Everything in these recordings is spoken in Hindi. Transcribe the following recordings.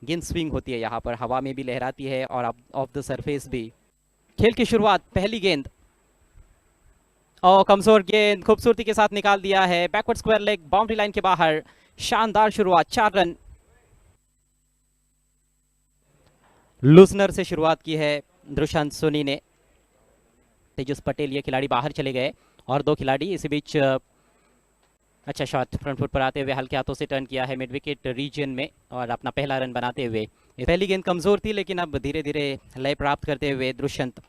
गेंद स्विंग होती है यहाँ पर, हवा में भी लहराती है और ऑफ द सरफेस भी। खेल की शुरुआत, पहली गेंद और कमजोर गेंद खूबसूरती के साथ निकाल दिया है, backward square leg, boundary line के बाहर। शानदार शुरुआत, 4 रन। लूजनर से शुरुआत की है दुष्यंत सोनी ने। तेजस पटेल ये खिलाड़ी बाहर चले गए और 2 खिलाड़ी इसी बीच। अच्छा शॉट फ्रंट फुट पर आते हुए हल्के हाथों से टर्न किया है मिड विकेट रीजन में और अपना पहला रन बनाते हुए। ये पहली गेंद कमजोर थी लेकिन अब धीरे धीरे लय प्राप्त करते हुए दुष्यंत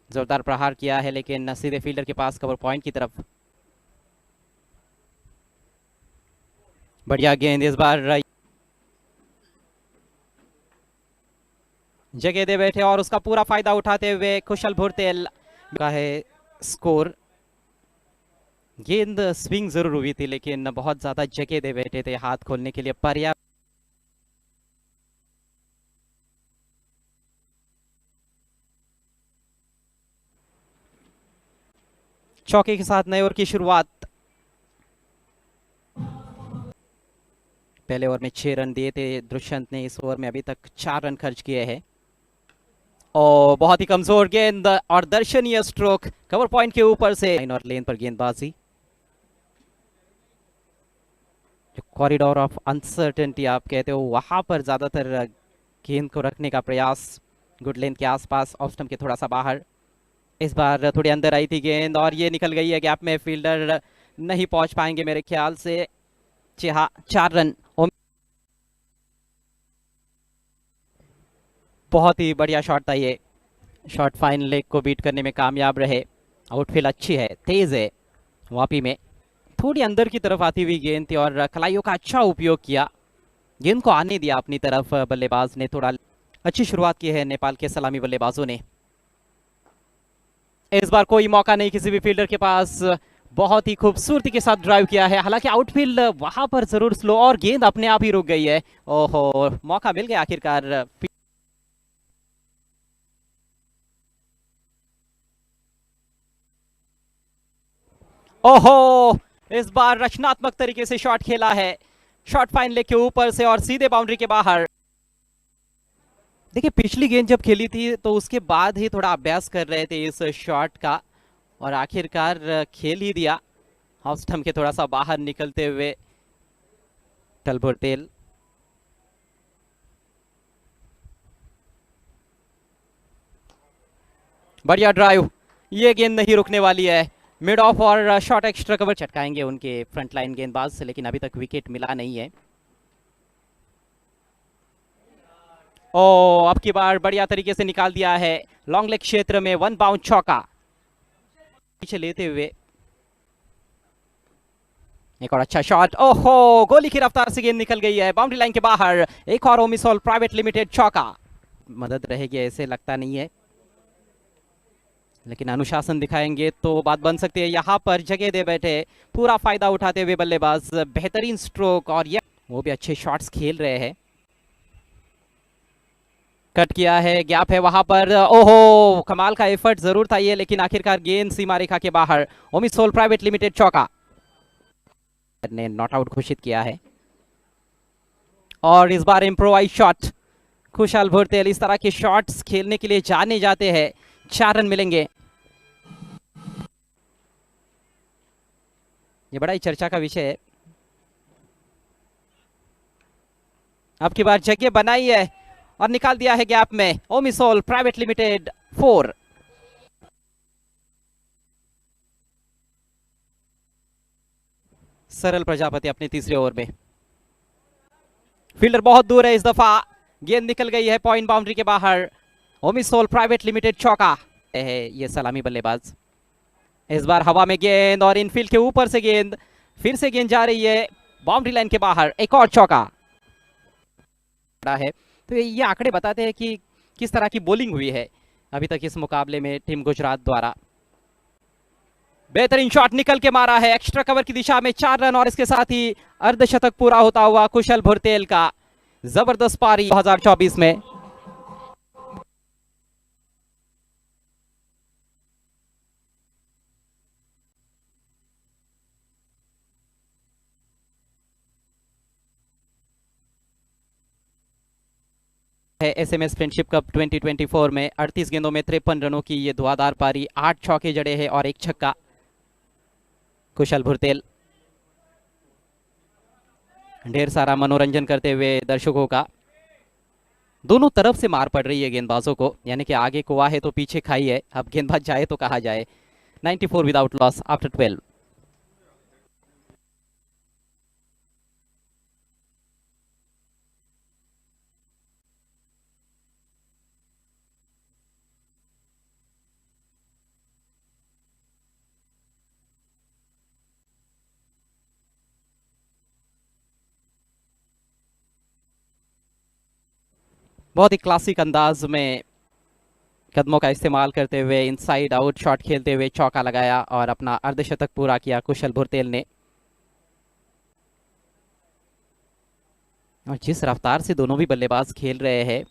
जोरदार प्रहार किया है लेकिन सीधे फील्डर के पास कवर पॉइंट की तरफ। बढ़िया गेंद इस बार जगह दे बैठे और उसका पूरा फायदा उठाते हुए कुशल भुरतेल का है स्कोर। गेंद स्विंग जरूर हुई थी लेकिन बहुत ज्यादा जगह दे बैठे थे हाथ खोलने के लिए, पर्याप्त। चौके के साथ नए ओवर की शुरुआत। पहले ओवर में 6 रन दिए थे दुष्यंत ने, इस ओवर में अभी तक 4 रन खर्च किए हैं। और बहुत ही कमजोर गेंद और दर्शनीय स्ट्रोक कवर पॉइंट के ऊपर से लाइन और लेन पर गेंदबाजी। जो कॉरिडोर ऑफ अनसर्टेनिटी आप कहते हो वहां पर ज्यादातर गेंद को रखने का प्रयास, गुड लेंथ के आसपास, ऑफ स्टंप के थोड़ा सा बाहर। इस बार थोड़ी अंदर आई थी गेंद और ये निकल गई है गैप में, फील्डर नहीं पहुंच पाएंगे मेरे ख्याल से। जी हाँ, 4 रन। बहुत ही बढ़िया शॉट था ये, शॉट फाइन लेग को बीट करने में कामयाब रहे। आउटफील्ड अच्छी है, तेज है, वापी में थोड़ी अंदर की तरफ आती हुई गेंद थी और कलाइयों का अच्छा उपयोग किया, गेंद को आने दिया अपनी तरफ बल्लेबाज ने। थोड़ा अच्छी शुरुआत की है नेपाल के सलामी बल्लेबाजों ने। इस बार कोई मौका नहीं किसी भी फील्डर के पास, बहुत ही खूबसूरती के साथ ड्राइव किया है, हालांकि आउटफील्ड वहां पर जरूर स्लो और गेंद अपने आप ही रुक गई है। ओहो, मौका मिल गया आखिरकार। ओहो, इस बार रचनात्मक तरीके से शॉट खेला है, शॉट फाइन लेग के ऊपर से और सीधे बाउंड्री के बाहर। देखिए पिछली गेंद जब खेली थी तो उसके बाद ही थोड़ा अभ्यास कर रहे थे इस शॉट का और आखिरकार खेल ही दिया, हाफ स्टंप के थोड़ा सा बाहर निकलते हुए टलभुर तेल। बढ़िया ड्राइव, ये गेंद नहीं रुकने वाली है, मिड ऑफ और शॉर्ट एक्स्ट्रा कवर चटकाएंगे उनके फ्रंट लाइन गेंदबाज से, लेकिन अभी तक विकेट मिला नहीं है। ओ, अब की बार बढ़िया तरीके से निकाल दिया है लॉन्ग लेग क्षेत्र में, 1 बाउंड चौका पीछे लेते हुए। एक और अच्छा शॉट, ओहो, गोली की रफ्तार से गेंद निकल गई है बाउंड्री लाइन के बाहर। एक और ओमिसोल प्राइवेट लिमिटेड चौका। मदद रहेगी ऐसे लगता नहीं है, लेकिन अनुशासन दिखाएंगे तो बात बन सकती है। यहाँ पर जगह दे बैठे, पूरा फायदा उठाते हुए बल्लेबाज, बेहतरीन स्ट्रोक और ये वो भी अच्छे शॉट्स खेल रहे हैं। कट किया है, गैप है वहां पर, ओहो, कमाल का एफर्ट जरूर था ये, लेकिन आखिरकार गेंद सीमा रेखा के बाहर। ओमिसोल प्राइवेट लिमिटेड चौका ने नॉट आउट घोषित किया है और इस बार इम्प्रोवाइज शॉट। खुशहाल भुरतेल इस तरह के शॉट्स खेलने के लिए जाने जाते हैं। 4 रन मिलेंगे। ये बड़ा ही चर्चा का विषय है। अब की बार जगह बनाई है और निकाल दिया है गैप में, ओमिसोल प्राइवेट लिमिटेड 4। सरल प्रजापति अपने तीसरे ओवर में, फील्डर बहुत दूर है इस दफा, गेंद निकल गई है पॉइंट बाउंड्री के बाहर। ओमिसोल प्राइवेट लिमिटेड चौका है ये सलामी बल्लेबाज। इस बार हवा में गेंद और इनफील्ड के ऊपर से गेंद, फिर से गेंद जा रही है बाउंड्री लाइन के बाहर, एक और चौका है। तो ये आंकड़े बताते हैं कि किस तरह की बॉलिंग हुई है अभी तक इस मुकाबले में टीम गुजरात द्वारा। बेहतरीन शॉट निकल के मारा है एक्स्ट्रा कवर की दिशा में, 4 रन और इसके साथ ही अर्धशतक पूरा होता हुआ कुशल भुरतेल का। जबरदस्त पारी 2024 में। है एसएमएस फ्रेंडशिप कप 2024 में 38 गेंदों में 53 रनों की ये धुआंधार पारी, 8 चौके जड़े हैं और 1 छक्का। कुशल भुरतेल ढेर सारा मनोरंजन करते हुए दर्शकों का। दोनों तरफ से मार पड़ रही है गेंदबाजों को, यानी कि आगे कुआ है तो पीछे खाई है, अब गेंदबाज जाए तो कहा जाए। 94 विदाउट लॉस आफ्टर 12। बहुत ही क्लासिक अंदाज में कदमों का इस्तेमाल करते हुए इनसाइड आउट शॉट खेलते हुए चौका लगाया और अपना अर्धशतक पूरा किया कुशल भुरतेल ने। और जिस रफ्तार से दोनों भी बल्लेबाज खेल रहे हैं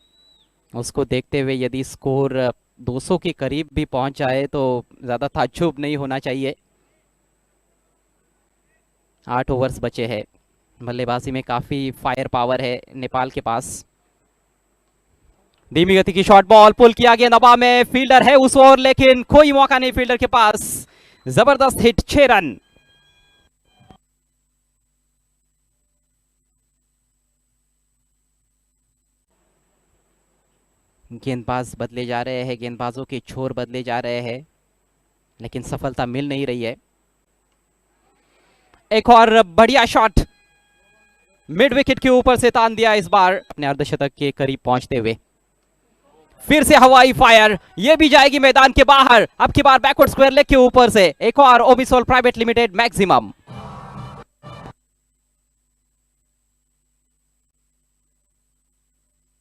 उसको देखते हुए यदि स्कोर 200 के करीब भी पहुंच जाए तो ज़्यादा ताज्जुब नहीं होना चाहिए। 8 ओवर्स बचे हैं, बल्लेबाजी में काफ़ी फायर पावर है नेपाल के पास। धीमी गति की शॉट बॉल पुल किया गया नवा में, फील्डर है उस ओर लेकिन कोई मौका नहीं फील्डर के पास। जबरदस्त हिट, 6 रन। गेंदबाज बदले जा रहे हैं, गेंदबाजों के छोर बदले जा रहे हैं, लेकिन सफलता मिल नहीं रही है। एक और बढ़िया शॉट मिड विकेट के ऊपर से तान दिया, इस बार अपने अर्धशतक के करीब पहुंचते हुए। फिर से हवाई फायर, ये भी जाएगी मैदान के बाहर, अब की बार बैकवर्ड स्क्वायर लेग के ऊपर से। एक और ओमिसोल प्राइवेट लिमिटेड मैक्सिमम।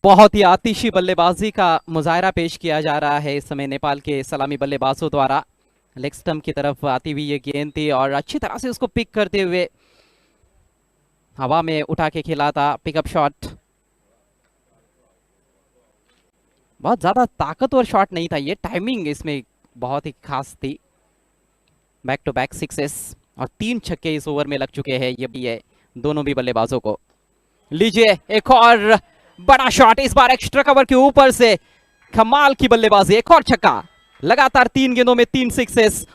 बहुत ही आतिशी बल्लेबाजी का मुजाहरा पेश किया जा रहा है इस समय नेपाल के सलामी बल्लेबाजों द्वारा। लेग स्टंप की तरफ आती हुई ये गेंद थी और अच्छी तरह से उसको पिक करते हुए हवा में उठा के खेला था, पिकअप शॉट। बहुत ज्यादा ताकतवर शॉट नहीं था ये, टाइमिंग इसमें बहुत ही खास थी। बैक टू बैक सिक्सेस और 3 छक्के इस ओवर में लग चुके हैं, ये भी है दोनों भी बल्लेबाजों को। लीजिए एक और बड़ा शॉट, इस बार एक्स्ट्रा कवर के ऊपर से, कमाल की बल्लेबाजी, एक और छक्का। लगातार 3 गेंदों में 3 सिक्सेस।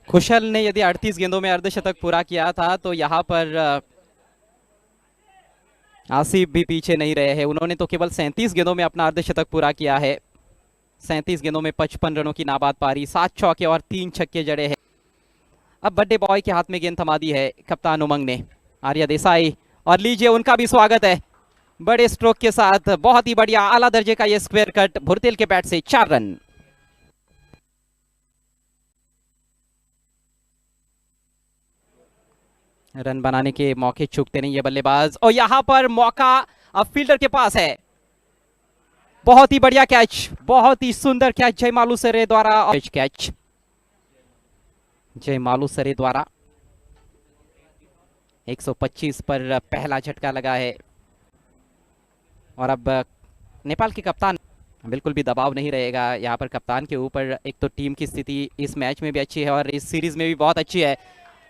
कुशल ने यदि 38 गेंदों में अर्धशतक पूरा किया था तो यहां पर आसिफ भी पीछे नहीं रहे हैं, उन्होंने तो केवल 37 गेंदों में अपना अर्धशतक पूरा किया है। 37 गेंदों में 55 रनों की नाबाद पारी, 7 चौके और 3 छक्के जड़े हैं। अब बड्डे बॉय के हाथ में गेंद थमा दी है कप्तान उमंग ने, आर्या देसाई, और लीजिए उनका भी स्वागत है बड़े स्ट्रोक के साथ। बहुत ही बढ़िया आला दर्जे का ये स्क्वायर कट भुरतेल के बैट से, 4 रन। रन बनाने के मौके चूकते नहीं ये बल्लेबाज, और यहां पर मौका अब फील्डर के पास है। बहुत ही बढ़िया कैच, बहुत ही सुंदर कैच जयमालू सरे द्वारा, कैच जयमालू सरे द्वारा। 125 पर पहला झटका लगा है और अब नेपाल के कप्तान, बिल्कुल भी दबाव नहीं रहेगा यहाँ पर कप्तान के ऊपर। एक तो टीम की स्थिति इस मैच में भी अच्छी है और इस सीरीज में भी बहुत अच्छी है।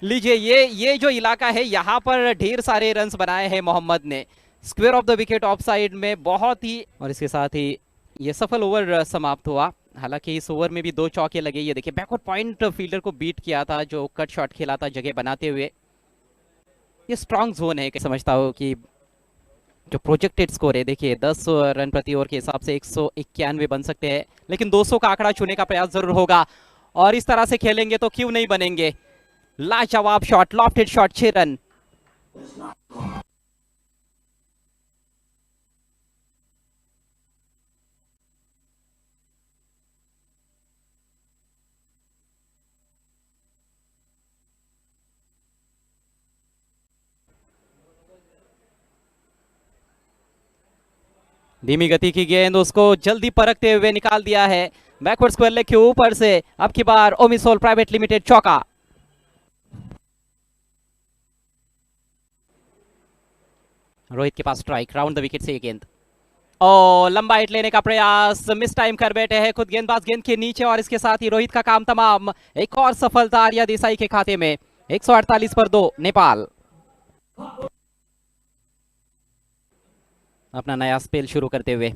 लीजिए ये जो इलाका है यहाँ पर ढेर सारे रन्स बनाए हैं मोहम्मद ने, square of the wicket of side में, बहुत ही, और इसके साथ ही ये सफल ओवर समाप्त हुआ। हालांकि इस ओवर में भी 2 चौके लगे। ये देखिए बैकवर्ड पॉइंट फील्डर को बीट किया था, जो कट शॉट खेला था जगह बनाते हुए। ये स्ट्रांग जोन है, समझता हूँ कि जो प्रोजेक्टेड स्कोर है, देखिए 10 रन प्रति ओवर के हिसाब से 191 बन सकते हैं, लेकिन 200 का आंकड़ा छूने का प्रयास जरूर होगा। और इस तरह से खेलेंगे तो क्यों नहीं बनेंगे। लाजवाब शॉट, लॉफ्टेड शॉट, 6 रन। धीमी गति की गेंद, उसको जल्दी परखते हुए निकाल दिया है बैकवर्ड स्क्वायर लेग के ऊपर से। अब की बार ओमिसोल प्राइवेट लिमिटेड चौका। रोहित के पास स्ट्राइक, राउंड द विकेट से ये गेंद, और लंबा हिट लेने का प्रयास, मिस टाइम कर बैठे हैं खुद गेंदबाज गेंद के नीचे, और इसके साथ ही रोहित का काम तमाम। एक और सफलता आर्या देसाई के खाते में, 148 पर 2 नेपाल अपना नया स्पेल शुरू करते हुए।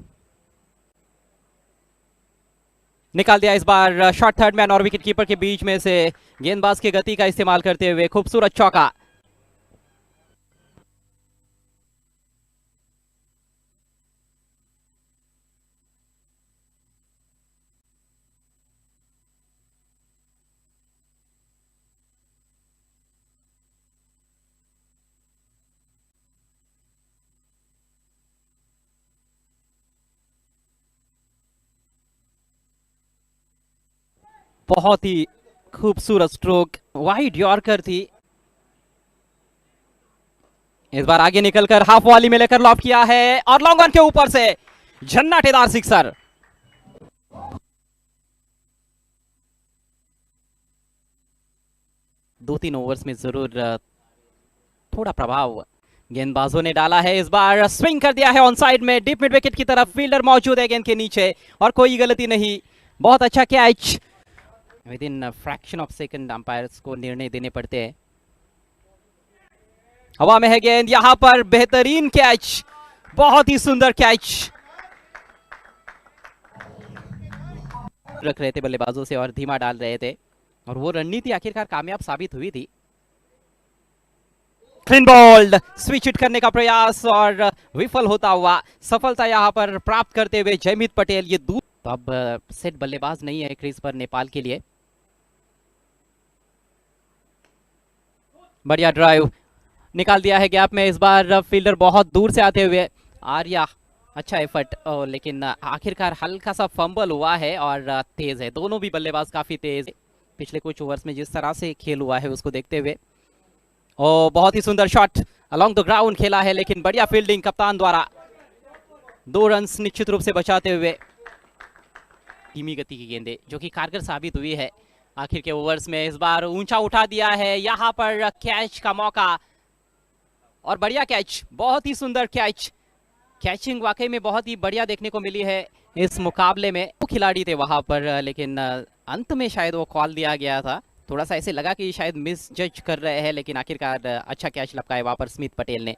निकाल दिया इस बार शॉट थर्ड मैन और विकेट कीपर के बीच में से, गेंदबाज की गति का इस्तेमाल करते हुए खूबसूरत चौका। बहुत ही खूबसूरत स्ट्रोक, वाइड यॉर्कर थी। इस बार आगे निकलकर हाफ वॉली में लेकर लॉप किया है और लॉन्ग ऑन के ऊपर से झन्नाटेदार सिक्सर। दो तीन ओवर्स में जरूर थोड़ा प्रभाव गेंदबाजों ने डाला है। इस बार स्विंग कर दिया है ऑन साइड में, डीप मिड विकेट की तरफ, फील्डर मौजूद है गेंद के नीचे और कोई गलती नहीं। बहुत अच्छा catch, with in fraction of second umpires को निर्णय देने पड़ते हैं। हवा में है गेंद, यहां पर बेहतरीन कैच, बहुत ही सुंदर कैच रख रहे थे बल्लेबाजों से और धीमा डाल रहे थे, और वो रणनीति आखिरकार कामयाब साबित हुई थी। क्लीन बॉल्ड, स्विच हिट करने का प्रयास और विफल होता हुआ, सफलता यहां पर प्राप्त करते हुए जयमीत पटेल। ये दूर तो अब सेट बल्लेबाज नहीं है क्रीज पर नेपाल के लिए। बढ़िया ड्राइव, निकाल दिया है गैप में। इस बार फील्डर बहुत दूर से आते हुए, आर्या अच्छा एफर्ट, लेकिन आखिरकार हल्का सा फंबल हुआ है और तेज है। दोनों भी बल्लेबाज काफी तेज पिछले कुछ ओवर्स में जिस तरह से खेल हुआ है उसको देखते हुए। और बहुत ही सुंदर शॉट अलोंग द ग्राउंड खेला है, लेकिन बढ़िया फील्डिंग कप्तान द्वारा, 2 रन्स निश्चित रूप से बचाते हुए। धीमी गति की गेंदें जो कि कारगर साबित हुई है आखिर के ओवर्स में। इस बार ऊंचा उठा दिया है, यहां पर कैच का मौका और बढ़िया कैच, बहुत ही सुंदर कैच। कैचिंग वाकई में बहुत ही बढ़िया देखने को मिली है इस मुकाबले में। वो खिलाड़ी थे वहां पर, लेकिन अंत में शायद वो कॉल दिया गया था। थोड़ा सा ऐसे लगा कि शायद मिस जज कर रहे हैं, लेकिन आखिरकार अच्छा कैच लपकाया वहां पर स्मिथ पटेल ने।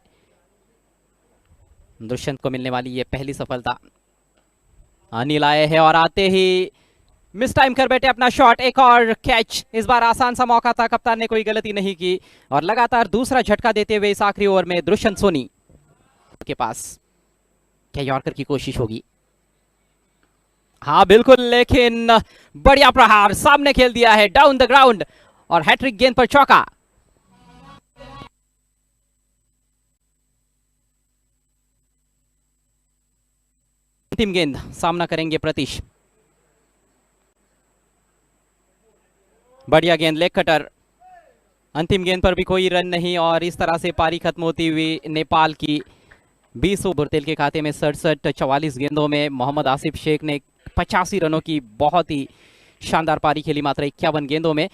दुष्यंत को मिलने वाली ये पहली सफलता। अनिल आए हैं और आते ही मिस टाइम कर बैठे अपना शॉट। एक और कैच, इस बार आसान सा मौका था, कप्तान ने कोई गलती नहीं की और लगातार दूसरा झटका देते हुए इस आखिरी ओवर में दुष्यंत सोनी के पास क्या यॉर्कर की कोशिश होगी? हाँ बिल्कुल, लेकिन बढ़िया प्रहार, सामने खेल दिया है डाउन द ग्राउंड और हैट्रिक गेंद पर चौका। अंतिम गेंद सामना करेंगे प्रतीश। बढ़िया गेंद, लेग कटर। अंतिम गेंद पर भी कोई रन नहीं और इस तरह से पारी खत्म होती हुई नेपाल की 20 ओवर तेल के खाते में 67 44 गेंदों में मोहम्मद आसिफ शेख ने 85 रनों की बहुत ही शानदार पारी खेली मात्र 51 गेंदों में।